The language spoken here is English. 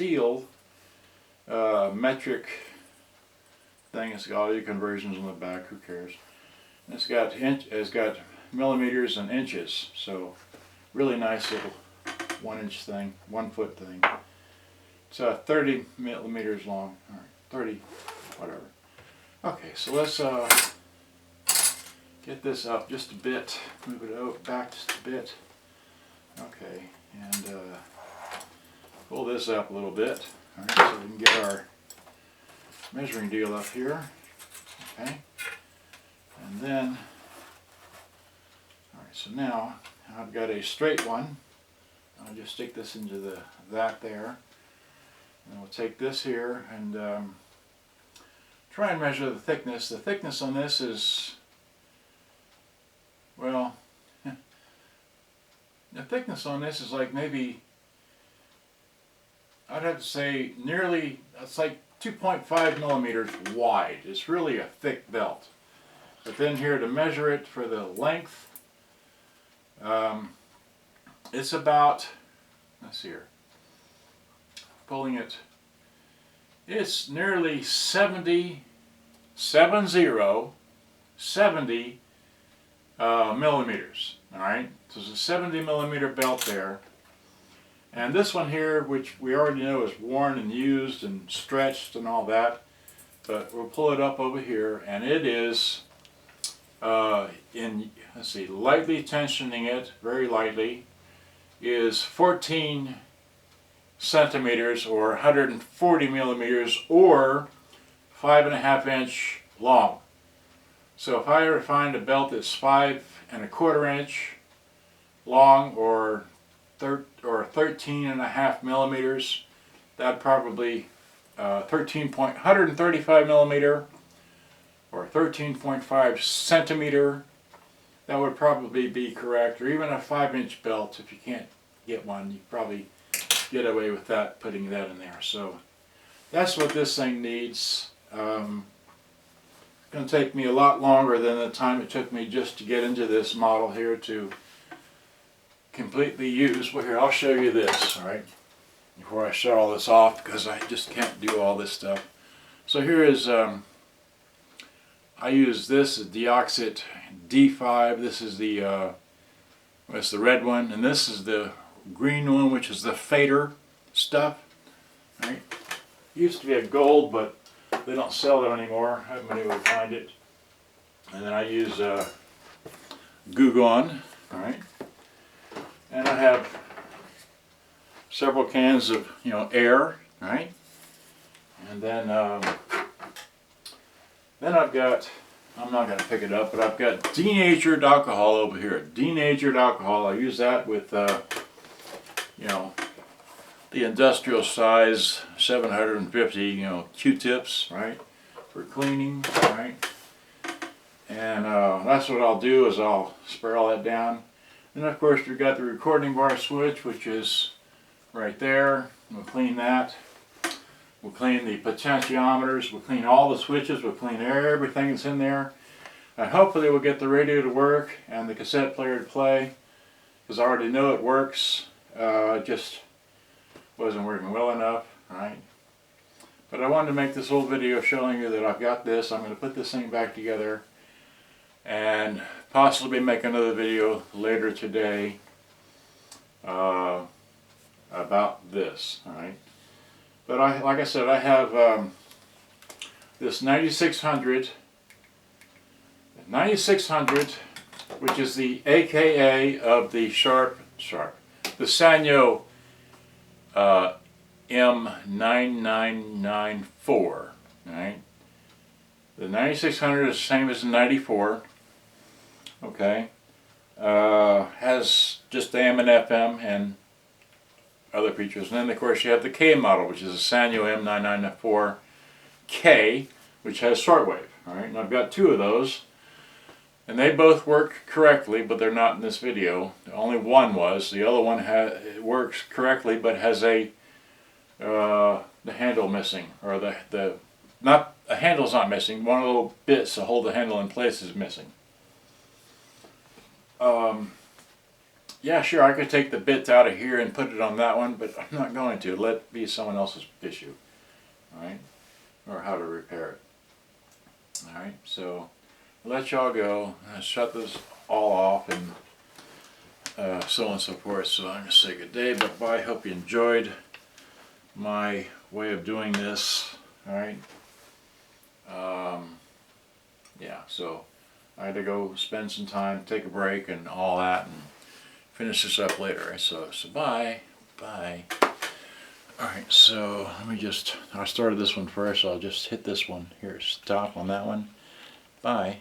steel metric thing. It's got all your conversions on the back. Who cares? And it's got millimeters and inches. So really nice little 1-inch thing, 1 foot thing. It's 30 millimeters long. All right, 30, whatever. Okay, so let's get this up just a bit. Move it out back just a bit. Okay, and pull this up a little bit. All right, so we can get our measuring deal up here. Okay, and then, all right, so now I've got a straight one. I'll just stick this into that there. And we'll take this here and try and measure the thickness. The thickness on this is, well, the thickness on this is like maybe, I'd have to say nearly, it's like 2.5 millimeters wide. It's really a thick belt. But then here to measure it for the length, it's about, let's see here, pulling it, it's nearly 70 millimeters. Alright, so it's a 70 millimeter belt there. And this one here, which we already know is worn and used and stretched and all that, but we'll pull it up over here, and it is let's see, lightly tensioning it, very lightly, is 14 centimeters or 140 millimeters or 5.5 inch long. So if I were to find a belt that's 5.25 inch long or 13.5 millimeters, that'd probably 135 millimeter or 13.5 centimeter, that would probably be correct. Or even a 5-inch belt, if you can't get one, you probably get away with that, putting that in there. So that's what this thing needs. It's going to take me a lot longer than the time it took me just to get into this model here to completely use. Well, here, I'll show you this, all right, before I shut all this off, because I just can't do all this stuff. So here is, I use this Deoxit D5. This is the, it's the red one, and this is the green one, which is the fader stuff, right? Used to be a gold, but they don't sell them anymore. I haven't been able to find it. And then I use Gugon, all right? And I have several cans of, air, right? And then I've got, I'm not going to pick it up, but I've got denatured alcohol over here. Denatured alcohol. I use that with, the industrial size 750, Q-tips, right, for cleaning, right? And that's what I'll do, is I'll spray all that down. And of course we've got the recording bar switch, which is right there. We'll clean that. We'll clean the potentiometers. We'll clean all the switches. We'll clean everything that's in there. And hopefully we'll get the radio to work and the cassette player to play, because I already know it works. Just wasn't working well enough, right? But I wanted to make this little video showing you that I've got this. I'm going to put this thing back together and possibly make another video later today about this, all right? But like I said, I have this 9600, which is the AKA of the the Sanyo M9994, right? The 9600 is the same as the 94, okay? Has just AM and FM and other features. And then of course you have the K model, which is a Sanyo M9994K, which has shortwave, alright? And I've got two of those, and they both work correctly, but they're not in this video. Only one was. The other one works correctly, but has the handle missing, or the handle's not missing. One of the little bits to hold the handle in place is missing. Yeah, sure, I could take the bits out of here and put it on that one, but I'm not going to. Let it be someone else's issue. Alright? Or how to repair it. Alright, so I'll let y'all go. I'll shut this all off and so on and so forth. So I'm going to say good day, but bye. Hope you enjoyed my way of doing this. Alright? Yeah, so I had to go spend some time, take a break and all that, and finish this up later. So bye. Bye. Alright, so let me just, I started this one first, so I'll just hit this one here, stop on that one. Bye.